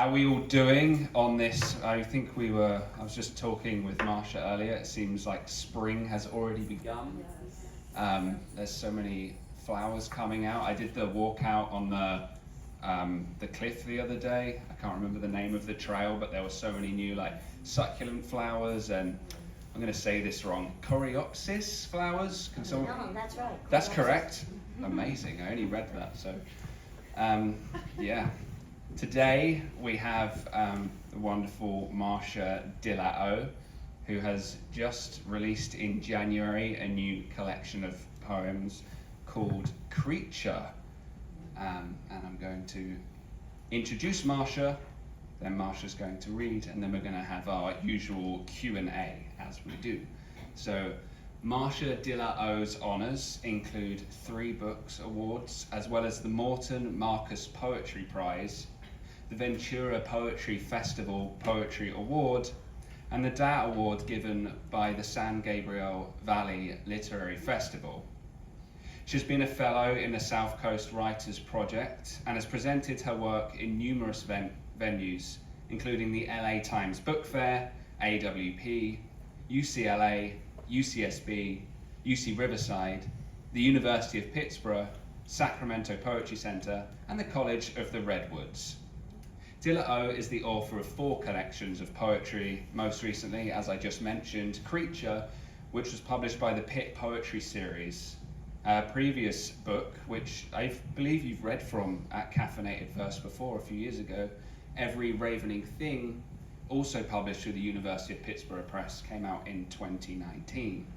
How are we all doing on this? I was just talking with Marsha earlier. It seems like spring has already begun. There's so many flowers coming out. I did the walk out on the cliff the other day. I can't remember the name of the trail, but there were so many new like succulent flowers and I'm going to say this wrong. Coreopsis flowers? Can someone? No, that's right. That's correct. Amazing. I only read that. So, yeah. Today we have the wonderful Marsha Dillao, who has just released in January a new collection of poems called Creature. And I'm going to introduce Marsha, then Marsha's going to read, and then we're going to have our usual Q&A as we do. So Marsha Dillao's honours include 3 books awards, as well as the Morton Marcus Poetry Prize, the Ventura Poetry Festival Poetry Award, and the DAT Award given by the San Gabriel Valley Literary Festival. She's been a fellow in the South Coast Writers Project and has presented her work in numerous venues, including the LA Times Book Fair, AWP, UCLA, UCSB, UC Riverside, the University of Pittsburgh, Sacramento Poetry Center, and the College of the Redwoods. Dillao is the author of 4 collections of poetry, most recently, as I just mentioned, Creature, which was published by the Pitt Poetry Series. A previous book, which I believe you've read from at Caffeinated Verse before a few years ago, Every Ravening Thing, also published through the University of Pittsburgh Press, came out in 2019.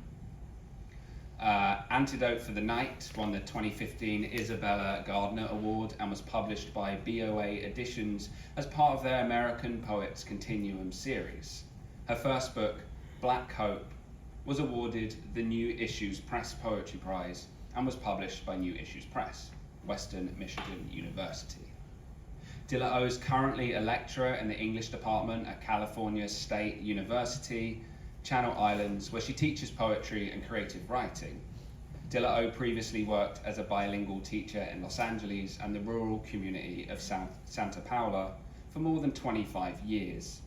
Antidote for the Night won the 2015 Isabella Gardner Award and was published by BOA Editions as part of their American Poets Continuum series. Her first book, Black Hope, was awarded the New Issues Press Poetry Prize and was published by New Issues Press, Western Michigan University. Dillao is currently a lecturer in the English department at California State University, Channel Islands, where she teaches poetry and creative writing. Dillao previously worked as a bilingual teacher in Los Angeles and the rural community of Santa Paula for more than 25 years.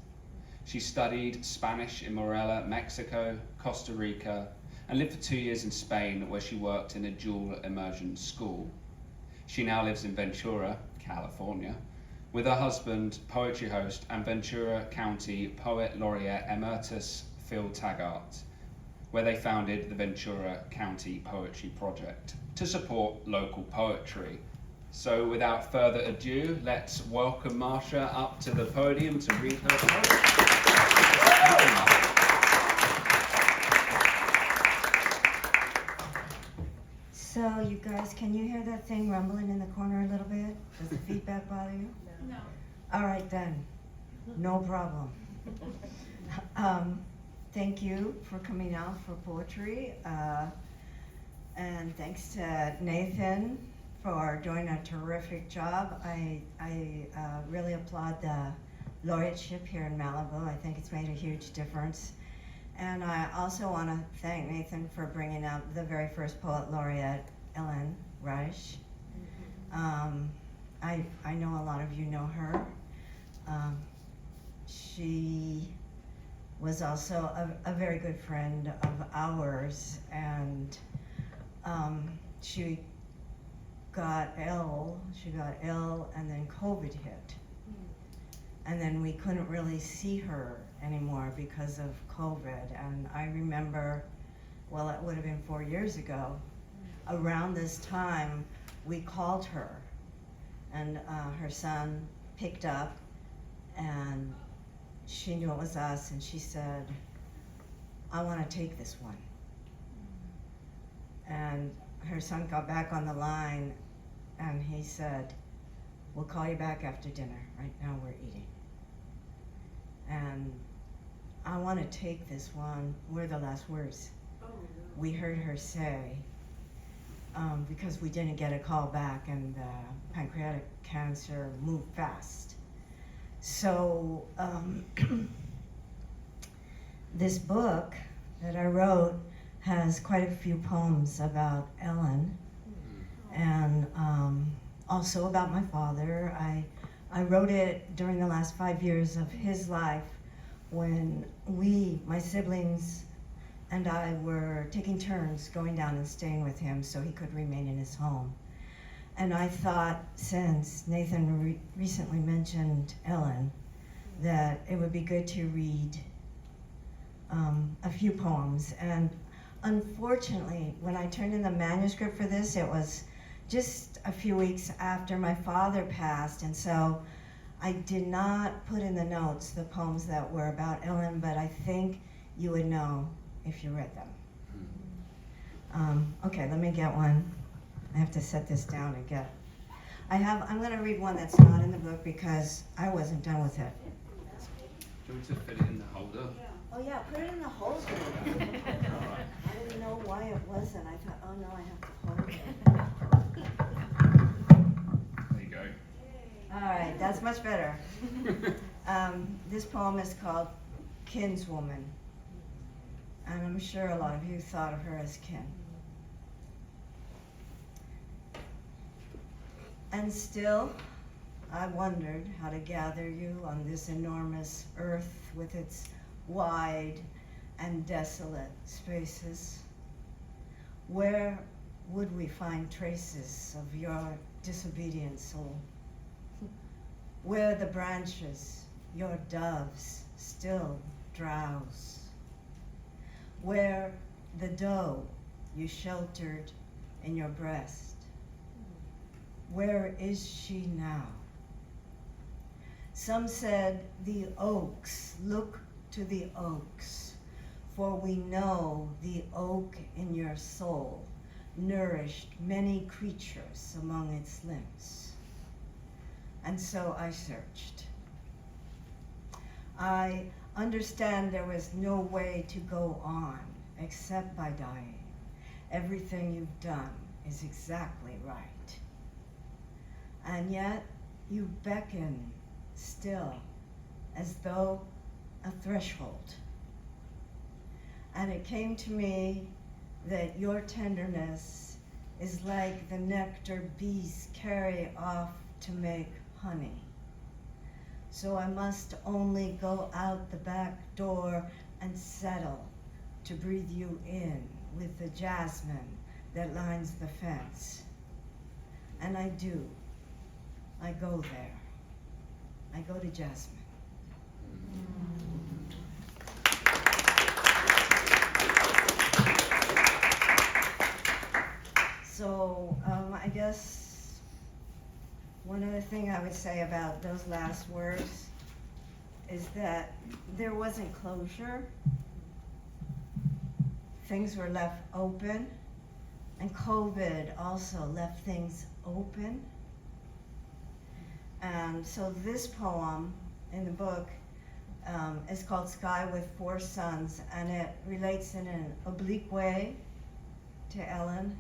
She studied Spanish in Morelia, Mexico, Costa Rica, and lived for 2 years in Spain, where she worked in a dual immersion school. She now lives in Ventura, California, with her husband, poetry host, and Ventura County Poet Laureate Emeritus Phil Taggart, where they founded the Ventura County Poetry Project to support local poetry. So without further ado, let's welcome Marsha up to the podium to read her poetry. So you guys, can you hear that thing rumbling in the corner a little bit? Does the feedback bother you? No. All right then, no problem. Thank you for coming out for poetry, and thanks to Nathan for doing a terrific job. I really applaud the laureateship here in Malibu. I think it's made a huge difference. And I also want to thank Nathan for bringing out the very first poet laureate, Ellen Reich. I know a lot of you know her. She was also a very good friend of ours, and she got ill, and then COVID hit. And then we couldn't really see her anymore because of COVID. And I remember, well, it would have been 4 years ago, around this time, we called her, and her son picked up, and she knew it was us, and she said, I want to take this one. And her son got back on the line, and he said, we'll call you back after dinner. Right now we're eating. And I want to take this one. We're the last words we heard her say, because we didn't get a call back, and pancreatic cancer moved fast. So this book that I wrote has quite a few poems about Ellen, and also about my father. I I wrote it during the last 5 years of his life when we, my siblings, and I were taking turns going down and staying with him so he could remain in his home. And I thought, since Nathan recently mentioned Ellen, that it would be good to read a few poems. And unfortunately, when I turned in the manuscript for this, it was just a few weeks after my father passed, and so I did not put in the notes the poems that were about Ellen, but I think you would know if you read them. Okay, let me get one. I have to set this down and get. I'm going to read one that's not in the book because I wasn't done with it. Do you want me to fit it in the holder? Oh yeah, put it in the holder. I didn't know why it wasn't. I thought, oh no, I have to hold it. There you go. All right, that's much better. This poem is called Kinswoman, and I'm sure a lot of you thought of her as kin. And still, I wondered how to gather you on this enormous earth with its wide and desolate spaces. Where would we find traces of your disobedient soul? Where the branches, your doves, still drowse? Where the doe you sheltered in your breast? Where is she now? Some said, the oaks, look to the oaks, for we know the oak in your soul nourished many creatures among its limbs. And so I searched. I understand there was no way to go on except by dying. Everything you've done is exactly right. And yet you beckon still, as though a threshold. And it came to me that your tenderness is like the nectar bees carry off to make honey. So I must only go out the back door and settle to breathe you in with the jasmine that lines the fence. And I do. I go there. I go to jasmine. So I guess one other thing I would say about those last words is that there wasn't closure. Things were left open, and COVID also left things open. And so this poem in the book is called Sky with Four Suns, and it relates in an oblique way to Ellen.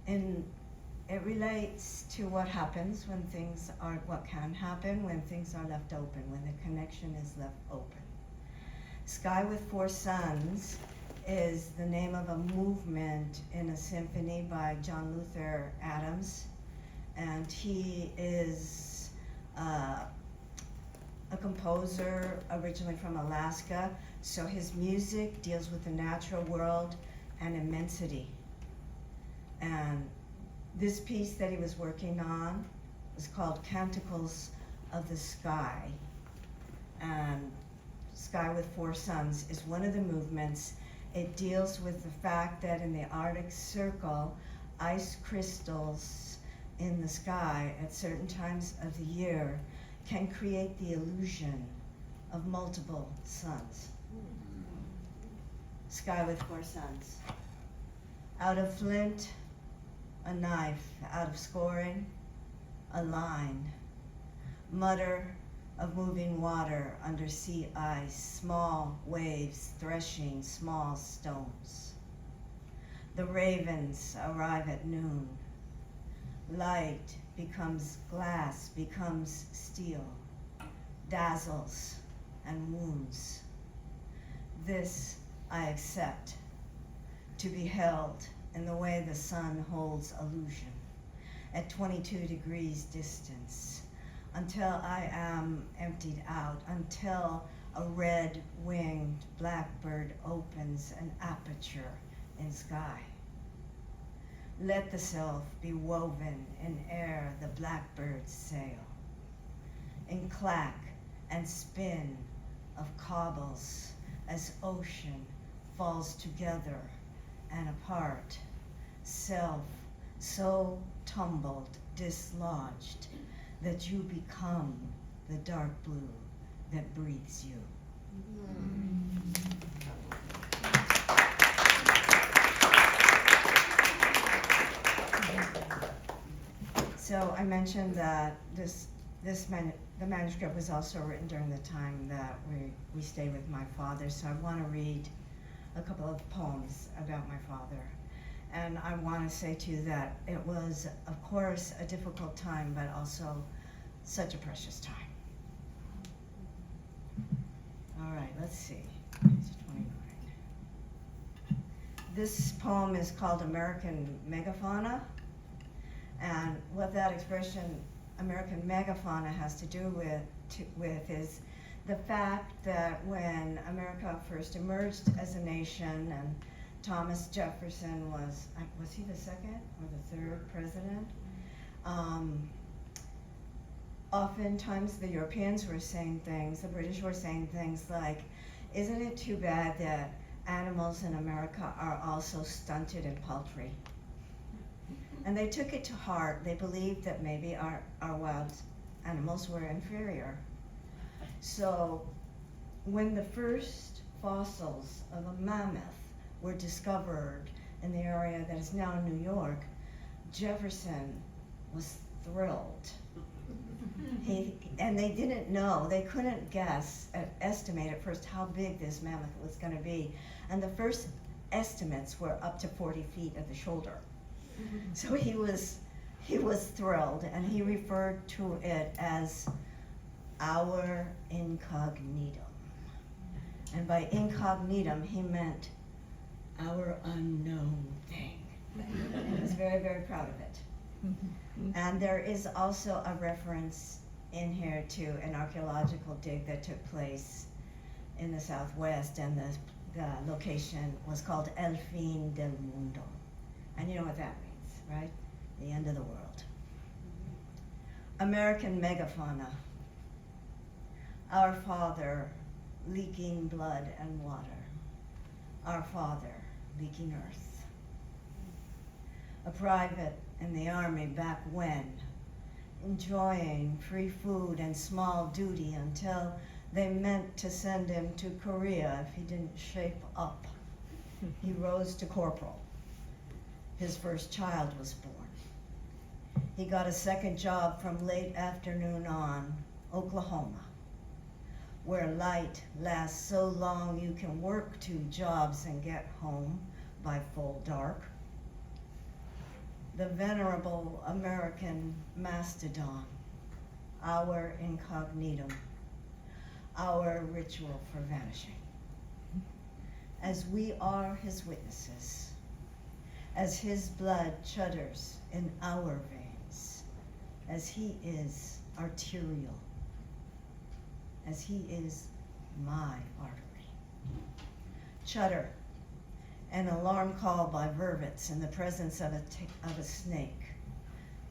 It relates to what happens when things are, what can happen when things are left open, when the connection is left open. Sky with Four Suns is the name of a movement in a symphony by John Luther Adams. And he is a composer originally from Alaska, so his music deals with the natural world and immensity. And this piece that he was working on was called Canticles of the Sky. And Sky with Four Suns is one of the movements. It deals with the fact that in the Arctic Circle, ice crystals in the sky at certain times of the year can create the illusion of multiple suns. Sky with Four Suns. Out of flint, a knife. Out of scoring, a line. Mutter of moving water under sea ice, small waves threshing small stones. The ravens arrive at noon. Light becomes glass, becomes steel, dazzles and wounds. This I accept, to be held in the way the sun holds illusion, at 22 degrees distance, until I am emptied out, until a red-winged blackbird opens an aperture in sky. Let the self be woven in air the blackbird's sail, in clack and spin of cobbles as ocean falls together and apart, self so tumbled, dislodged, that you become the dark blue that breathes you. So I mentioned that the manuscript was also written during the time that we stayed with my father, so I want to read a couple of poems about my father. And I want to say to you that it was, of course, a difficult time, but also such a precious time. All right, let's see. Page 29. This poem is called American Megafauna. And what that expression, American megafauna, has to do with is the fact that when America first emerged as a nation, and Thomas Jefferson was he the second or the third president? Oftentimes the Europeans were saying things, the British were saying things like, isn't it too bad that animals in America are also stunted and paltry? And they took it to heart. They believed that maybe our wild animals were inferior. So when the first fossils of a mammoth were discovered in the area that is now New York, Jefferson was thrilled. And they didn't know, they couldn't estimate at first how big this mammoth was going to be. And the first estimates were up to 40 feet at the shoulder. So he was thrilled, and he referred to it as our incognitum. And by incognitum, he meant our unknown thing. He was very, very proud of it. And there is also a reference in here to an archaeological dig that took place in the Southwest, and the location was called El Fin del Mundo. And you know what that means, right? The end of the world. American megafauna. Our father leaking blood and water. Our father leaking earth. A private in the army back when, enjoying free food and small duty until they meant to send him to Korea if he didn't shape up. He rose to corporal. His first child was born. He got a second job from late afternoon on, Oklahoma, where light lasts so long you can work 2 jobs and get home by full dark. The venerable American mastodon, our incognitum, our ritual for vanishing. As we are his witnesses, as his blood shudders in our veins, as he is arterial, as he is my artery. Shudder, an alarm call by vervets in the presence of a snake,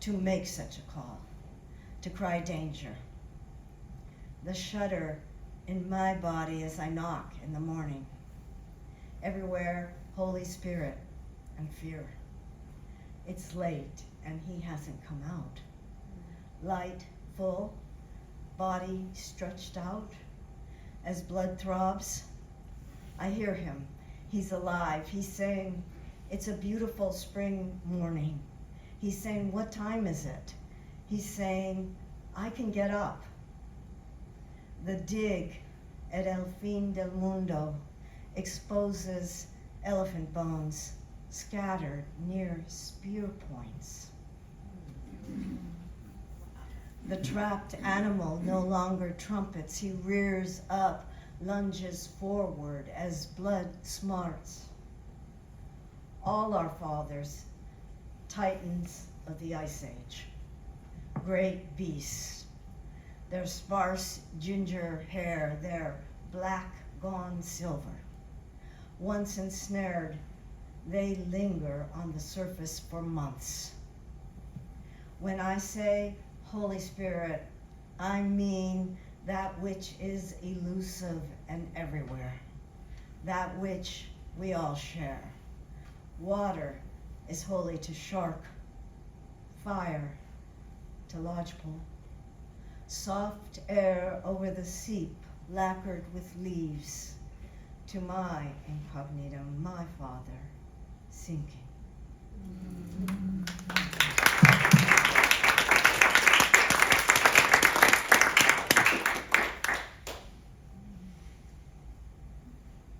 to make such a call, to cry danger. The shudder in my body as I knock in the morning. Everywhere, Holy Spirit and fear. It's late and he hasn't come out. Light full, body stretched out. As blood throbs, I hear him. He's alive. He's saying, it's a beautiful spring morning. He's saying, what time is it? He's saying, I can get up. The dig at El Fin del Mundo exposes elephant bones scattered near spear points. The trapped animal no longer trumpets. He rears up, lunges forward as blood smarts. All our fathers, titans of the Ice Age, great beasts, their sparse ginger hair, their black gone silver. Once ensnared, they linger on the surface for months. When I say Holy Spirit, I mean that which is elusive and everywhere, that which we all share. Water is holy to shark, fire to lodgepole. Soft air over the seep, lacquered with leaves, to my incognito, my Father, sinking.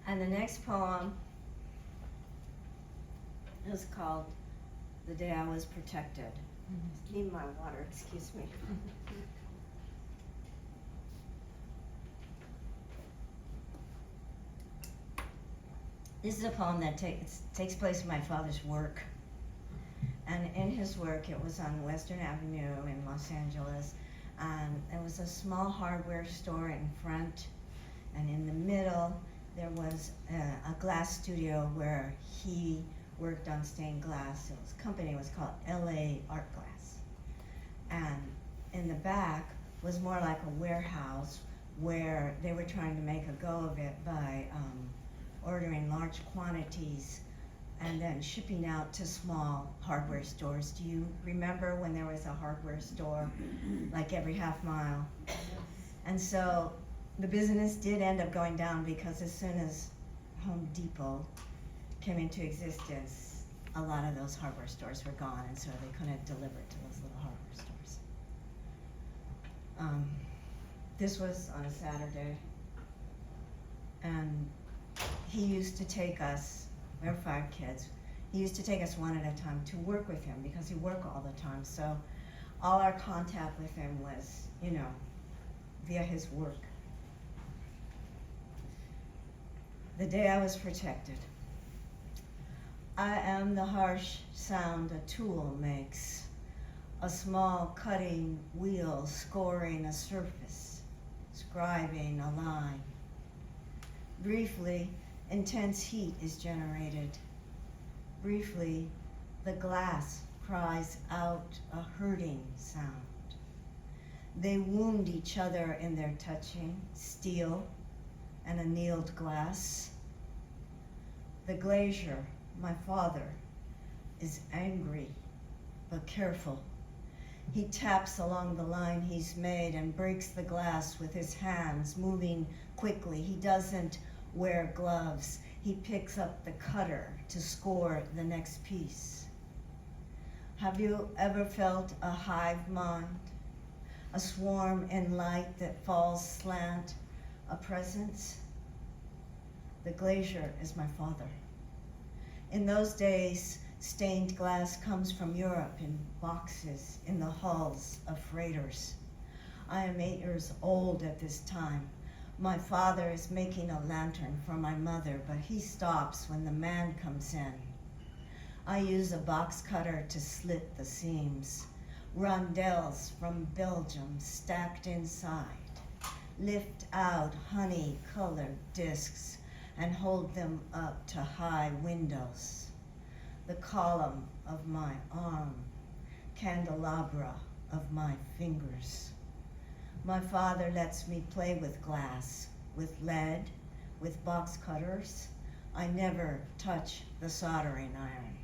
And the next poem is called The Day I Was Protected. Need my water, excuse me. This is a poem that takes place in my father's work. And in his work, it was on Western Avenue in Los Angeles. And it was a small hardware store in front. And in the middle, there was a glass studio where he worked on stained glass. His company was called LA Art Glass. And in the back was more like a warehouse where they were trying to make a go of it by ordering large quantities and then shipping out to small hardware stores. Do you remember when there was a hardware store like every half mile? And so the business did end up going down because as soon as Home Depot came into existence, a lot of those hardware stores were gone, and so they couldn't deliver to those little hardware stores. This was on a Saturday, and he used to take us, we were 5 kids, he used to take us one at a time to work with him because he worked all the time, so all our contact with him was, via his work. The day I was protected. I am the harsh sound a tool makes, a small cutting wheel scoring a surface, scribing a line. Briefly, intense heat is generated. Briefly, the glass cries out a hurting sound. They wound each other in their touching, steel and annealed glass. The glazier, my father, is angry but careful. He taps along the line he's made and breaks the glass with his hands, moving quickly. He doesn't wear gloves. He picks up the cutter to score the next piece. Have you ever felt a hive mind, a swarm in light that falls slant, a presence? The glazier is my father. In those days, stained glass comes from Europe in boxes in the hulls of freighters. I am 8 years old at this time. My father is making a lantern for my mother, but he stops when the man comes in. I use a box cutter to slit the seams. Rondelles from Belgium stacked inside. Lift out honey-colored discs and hold them up to high windows. The column of my arm, candelabra of my fingers. My father lets me play with glass, with lead, with box cutters. I never touch the soldering iron.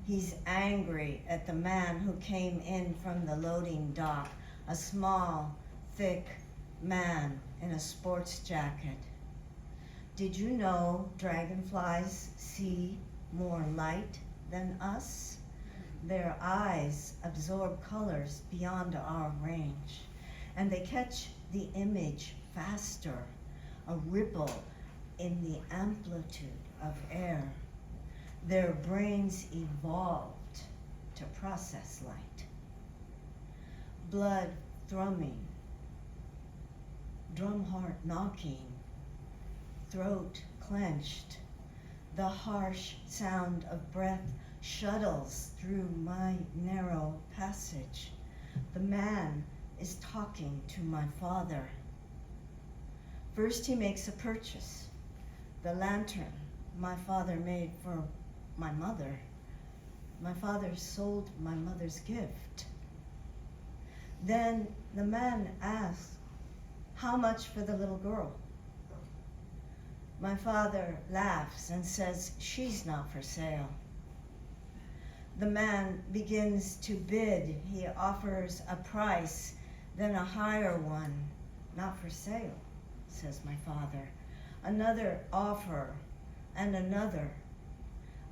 He's angry at the man who came in from the loading dock, a small, thick man in a sports jacket. Did you know dragonflies see more light than us? Their eyes absorb colors beyond our range, and they catch the image faster, a ripple in the amplitude of air. Their brains evolved to process light. Blood thrumming, drum heart knocking, throat clenched. The harsh sound of breath shuttles through my narrow passage. The man is talking to my father. First he makes a purchase, the lantern my father made for my mother. My father sold my mother's gift. Then the man asks, how much for the little girl? My father laughs and says, she's not for sale. The man begins to bid. He offers a price, then a higher one. Not for sale, says my father. Another offer, and another.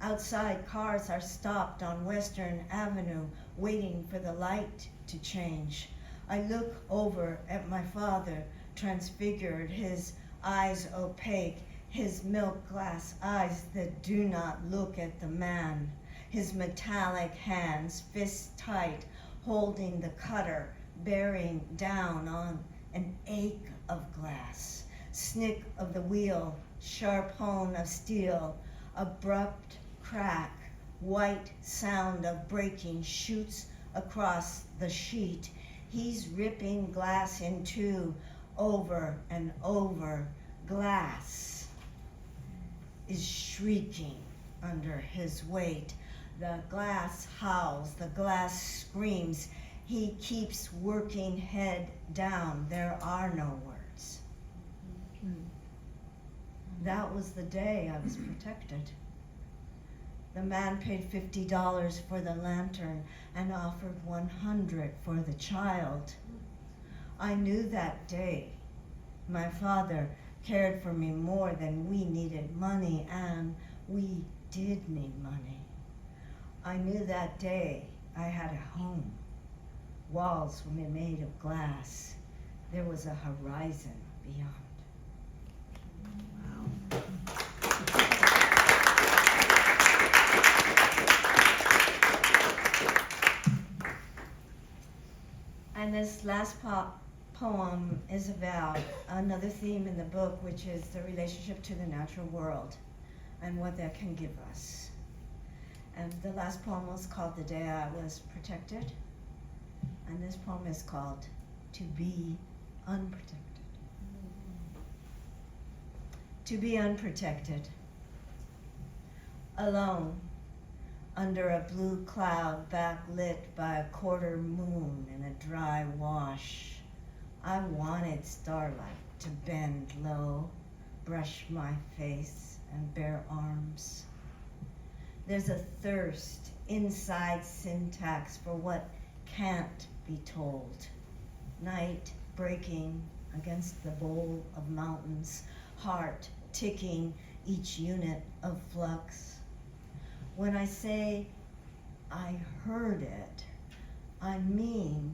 Outside, cars are stopped on Western Avenue, waiting for the light to change. I look over at my father, transfigured, his eyes opaque, his milk glass eyes that do not look at the man, his metallic hands, fists tight, holding the cutter, bearing down on an ache of glass, snick of the wheel, sharp hone of steel, abrupt crack, white sound of breaking shoots across the sheet. He's ripping glass in two, over and over. Glass is shrieking under his weight. The glass howls, the glass screams. He keeps working head down. There are no words. That was the day I was protected. The man paid $50 for the lantern and offered $100 for the child. I knew that day my father cared for me more than we needed money, and we did need money. I knew that day I had a home. Walls were made of glass. There was a horizon beyond. Wow. And this last poem is about another theme in the book, which is the relationship to the natural world and what that can give us. And the last poem was called The Day I Was Protected. And this poem is called To Be Unprotected. To be unprotected. Alone, under a blue cloud backlit by a quarter moon and a dry wash. I wanted starlight to bend low, brush my face and bare arms. There's a thirst inside syntax for what can't be told. Night breaking against the bowl of mountains, heart ticking each unit of flux. When I say I heard it, I mean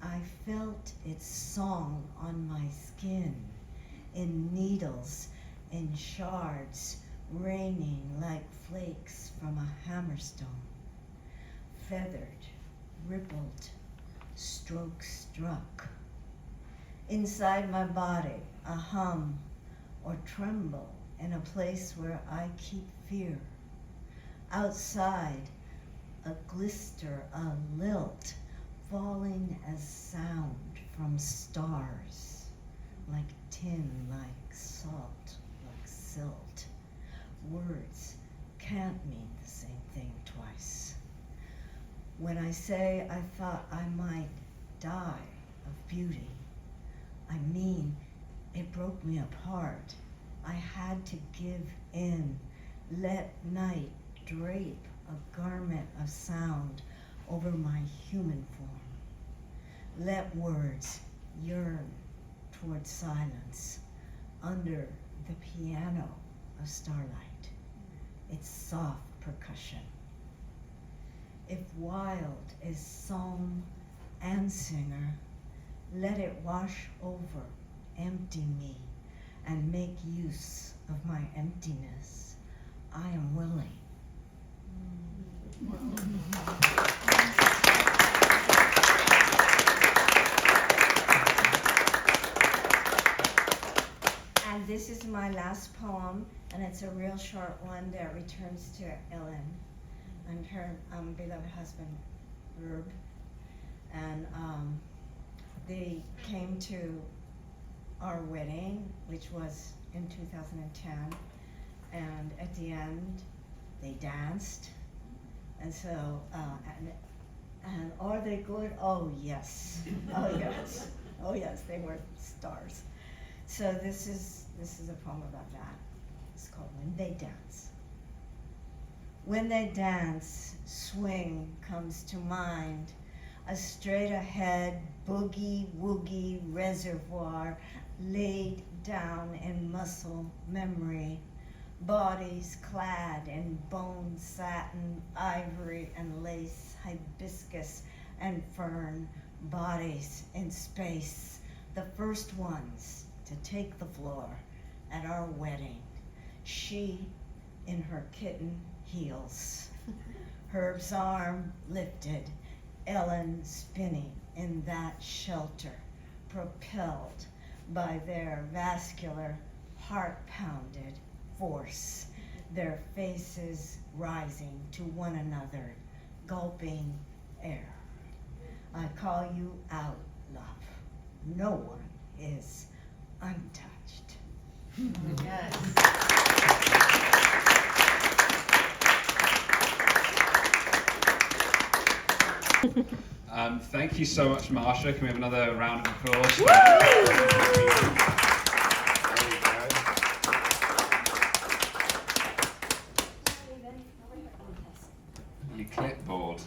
I felt its song on my skin, in needles, in shards, raining like flakes from a hammerstone. Feathered, rippled, stroke struck. Inside my body, a hum or tremble in a place where I keep fear. Outside, a glister, a lilt, falling as sound from stars, like tin, like salt, like silt. Words can't mean the same thing twice. When I say I thought I might die of beauty, I mean it broke me apart. I had to give in, let night drape a garment of sound over my human form. Let words yearn toward silence under the piano of starlight, its soft percussion. If wild is song and singer, let it wash over, empty me, and make use of my emptiness. I am willing. And this is my last poem, and it's a real short one that returns to Ellen and her beloved husband, Herb. And they came to our wedding, which was in 2010, and at the end, they danced. And so, and are they good? Oh, yes. Oh, yes. Oh, yes, they were stars. So this is a poem about that. It's called When They Dance. When they dance, swing comes to mind, a straight ahead boogie-woogie reservoir laid down in muscle memory, bodies clad in bone satin, ivory and lace, hibiscus and fern, bodies in space, the first ones to take the floor at our wedding. She in her kitten heels, Herb's arm lifted, Ellen spinning in that shelter, propelled by their vascular, heart-pounded force, their faces rising to one another, gulping air. I call you out, love. No one is untouched. Yes. Thank you so much, Marsha. Can we have another round of applause? There you go. Your clipboard.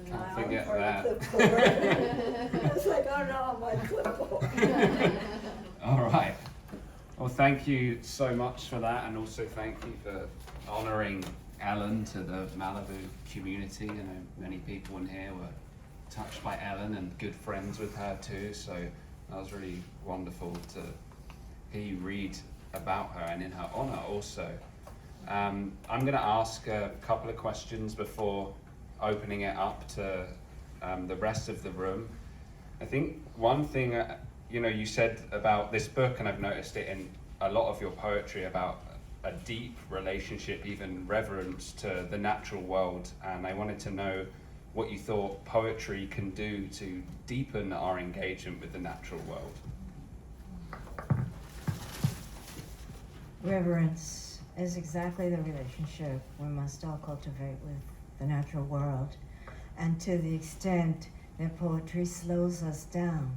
Can't forget that. I was like, oh no, my clipboard. All right. Well, thank you so much for that, and also thank you for honouring Ellen to the Malibu community. You know, many people in here were touched by Ellen and good friends with her too, so that was really wonderful to hear you read about her and in her honour also. I'm going to ask a couple of questions before opening it up to the rest of the room. I think one thing, you said about this book, and I've noticed it in a lot of your poetry, about a deep relationship, even reverence to the natural world, and I wanted to know what you thought poetry can do to deepen our engagement with the natural world. Reverence is exactly the relationship we must all cultivate with the natural world. And to the extent that poetry slows us down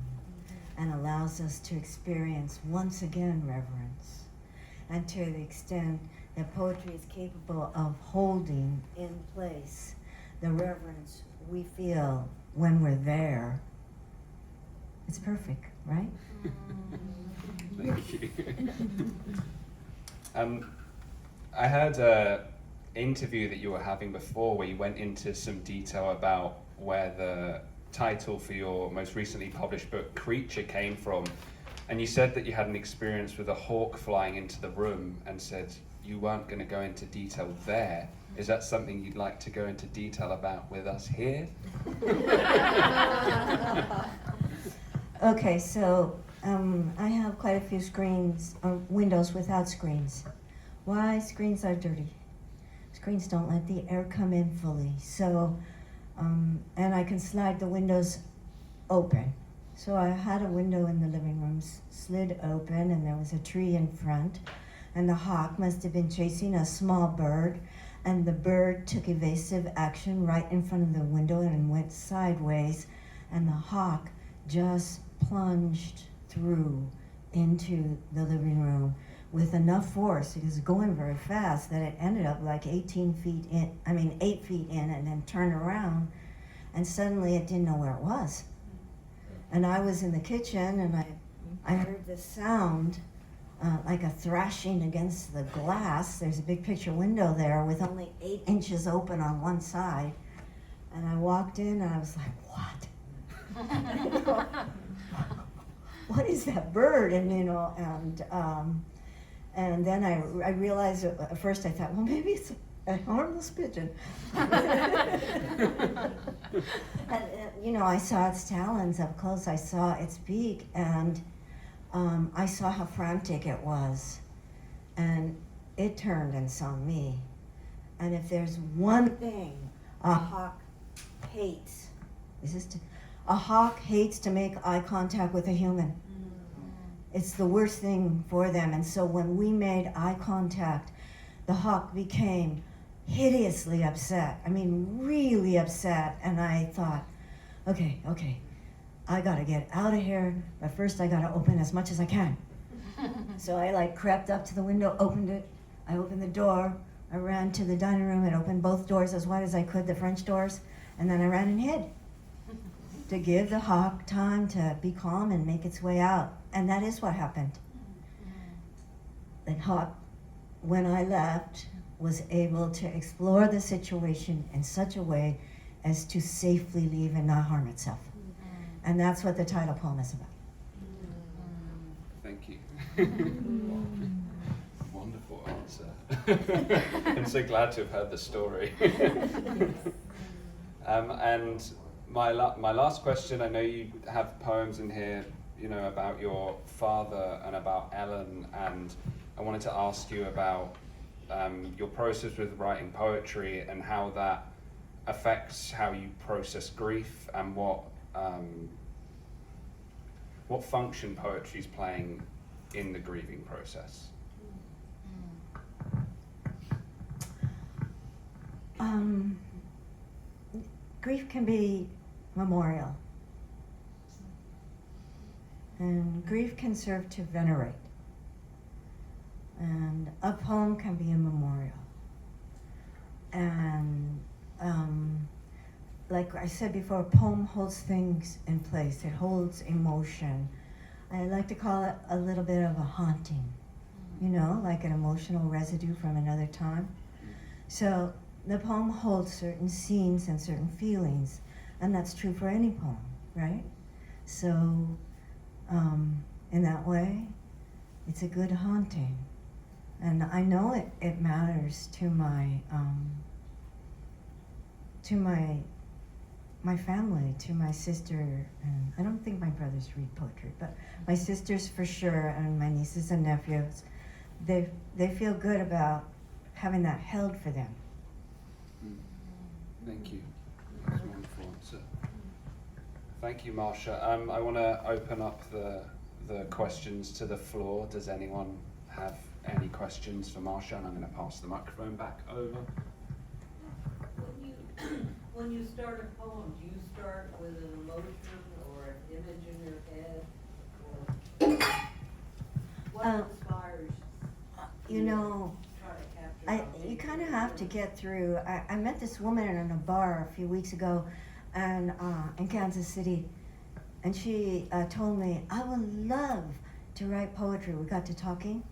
and allows us to experience once again reverence, and to the extent that poetry is capable of holding in place the reverence we feel when we're there, it's perfect, right? Thank you. I heard an interview that you were having before where you went into some detail about where the title for your most recently published book, Creature, came from. And you said that you had an experience with a hawk flying into the room and said you weren't going to go into detail there. Is that something you'd like to go into detail about with us here? Okay, so I have quite a few screens, windows without screens. Why? Screens are dirty. Screens don't let the air come in fully. So, and I can slide the windows open. So I had a window in the living room slid open, and there was a tree in front, and the hawk must have been chasing a small bird, and the bird took evasive action right in front of the window and went sideways, and the hawk just plunged through into the living room with enough force, it was going very fast, that it ended up like 8 feet in, and then turned around, and suddenly it didn't know where it was. And I was in the kitchen, and I heard this sound, like a thrashing against the glass. There's a big picture window there with only 8 inches open on one side. And I walked in, and I was like, what? What is that bird? And then I realized, at first I thought, well, maybe it's a harmless pigeon. And I saw its talons up close. I saw its beak, and I saw how frantic it was. And it turned and saw me. And if there's one thing a hawk hates, A hawk hates to make eye contact with a human. It's the worst thing for them. And so when we made eye contact, the hawk became hideously upset. I mean, really upset. And I thought, okay, I gotta get out of here, but first I gotta open as much as I can. So I like crept up to the window, opened it. I opened the door. I ran to the dining room and opened both doors as wide as I could, the French doors, and then I ran and hid to give the hawk time to be calm and make its way out. And that is what happened. The hawk, when I left, was able to explore the situation in such a way as to safely leave and not harm itself. And that's what the title poem is about. Thank you. Wonderful answer. I'm so glad to have heard the story. And my last question, I know you have poems in here, you know, about your father and about Ellen, and I wanted to ask you about your process with writing poetry and how that affects how you process grief and what function poetry is playing in the grieving process. Grief can be memorial, and grief can serve to venerate, and a poem can be a memorial. And like I said before, a poem holds things in place. It holds emotion. I like to call it a little bit of a haunting, you know, like an emotional residue from another time. So the poem holds certain scenes and certain feelings, and that's true for any poem, right? So in that way, it's a good haunting. And I know it matters to my family, to my sister, and I don't think my brothers read poetry, but my sisters for sure, and my nieces and nephews, they feel good about having that held for them. Thank you. That's a wonderful answer. Thank you, Marsha. I want to open up the questions to the floor. Does anyone have any questions for Marsha? And I'm going to pass the microphone back over. When you start a poem, do you start with an emotion or an image in your head? Or what inspires you know, try to capture? you kind of have to get through. I met this woman in a bar a few weeks ago, and in Kansas City, and she told me, I would love to write poetry. We got to talking.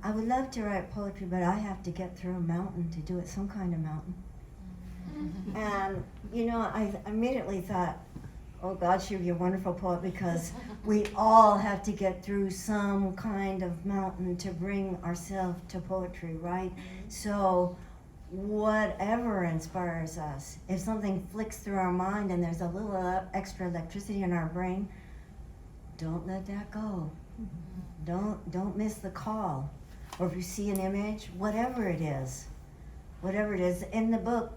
I would love to write poetry, but I have to get through a mountain to do it, some kind of mountain. And, you know, I immediately thought, oh God, she'd be a wonderful poet, because we all have to get through some kind of mountain to bring ourselves to poetry, right? So whatever inspires us, if something flicks through our mind and there's a little extra electricity in our brain, don't let that go. Don't miss the call. Or if you see an image, whatever it is. In the book,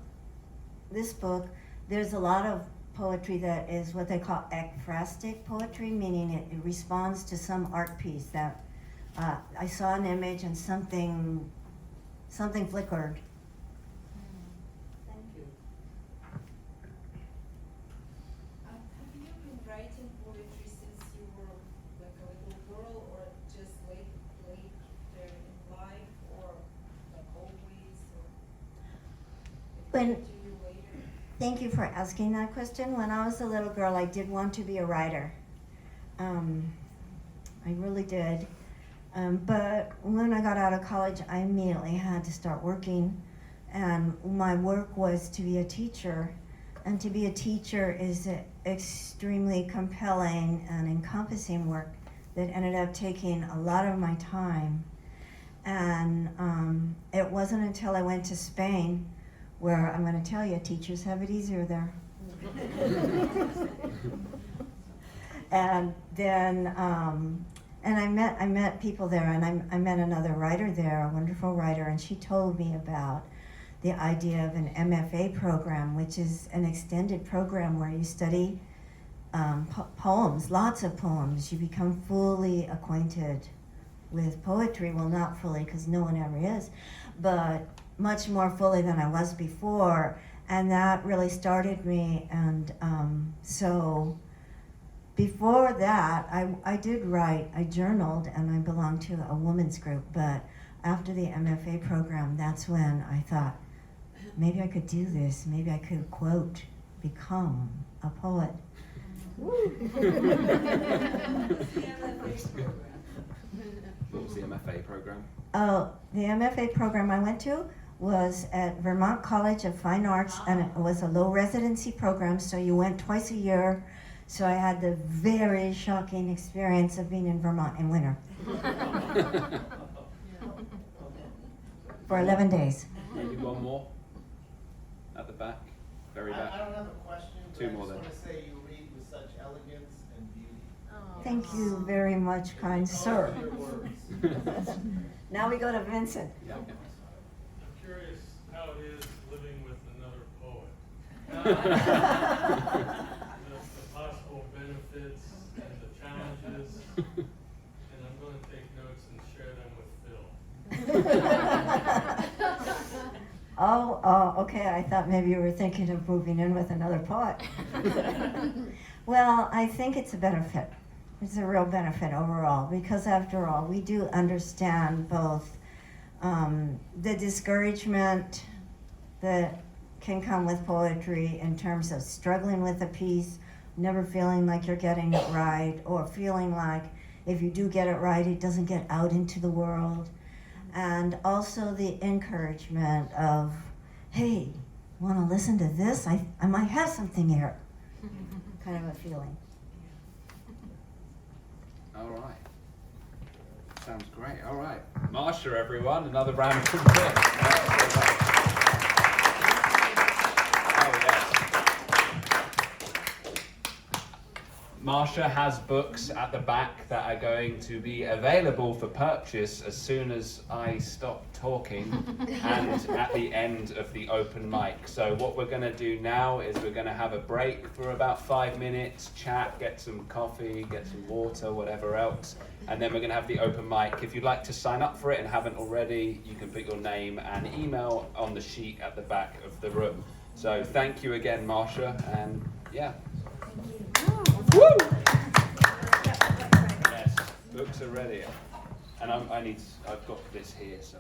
this book, there's a lot of poetry that is what they call ekphrastic poetry, meaning it responds to some art piece that I saw an image and something flickered. Thank you. Have you been writing poetry since you were like a little girl, or just late there in life, or like always? Or When- to you later? Thank you for asking that question. When I was a little girl, I did want to be a writer. I really did. But when I got out of college, I immediately had to start working. And my work was to be a teacher. And to be a teacher is extremely compelling and encompassing work that ended up taking a lot of my time. And it wasn't until I went to Spain, where I'm going to tell you, teachers have it easier there. And then, and I met people there, and I met another writer there, a wonderful writer, and she told me about the idea of an MFA program, which is an extended program where you study poems, lots of poems. You become fully acquainted with poetry. Well, not fully, because no one ever is, but much more fully than I was before. And that really started me. And so before that, I did write, I journaled, and I belonged to a women's group. But after the MFA program, that's when I thought, maybe I could do this. Maybe I could, quote, become a poet. What was the MFA program? Oh, the MFA program I went to was at Vermont College of Fine Arts, and it was a low residency program, so you went twice a year. So I had the very shocking experience of being in Vermont in winter for 11 days. Maybe one more at the back, very back. I don't have a question, but Two I more just then. want to say you read with such elegance and beauty. Thank you very much, kind sir. Your words. Now we go to Vincent. Yeah. I'm curious how it is living with another poet. The possible benefits and the challenges, and I'm going to take notes and share them with Phil. Oh, okay, I thought maybe you were thinking of moving in with another poet. Well, I think it's a benefit. It's a real benefit overall, because after all, we do understand both the discouragement that can come with poetry in terms of struggling with a piece, never feeling like you're getting it right, or feeling like if you do get it right, it doesn't get out into the world. And also the encouragement of, hey, want to listen to this? I might have something here. Kind of a feeling. All right. Sounds great. All right. Marsha, everyone, another round of applause. Oh, yes. Marsha has books at the back that are going to be available for purchase as soon as I stop talking and at the end of the open mic. So what we're going to do now is we're going to have a break for about 5 minutes, chat, get some coffee, get some water, whatever else, and then we're going to have the open mic. If you'd like to sign up for it and haven't already, you can put your name and email on the sheet at the back of the room. So thank you again, Marsha, and yeah. Woo! Yes, books are ready, and I've got this here, so.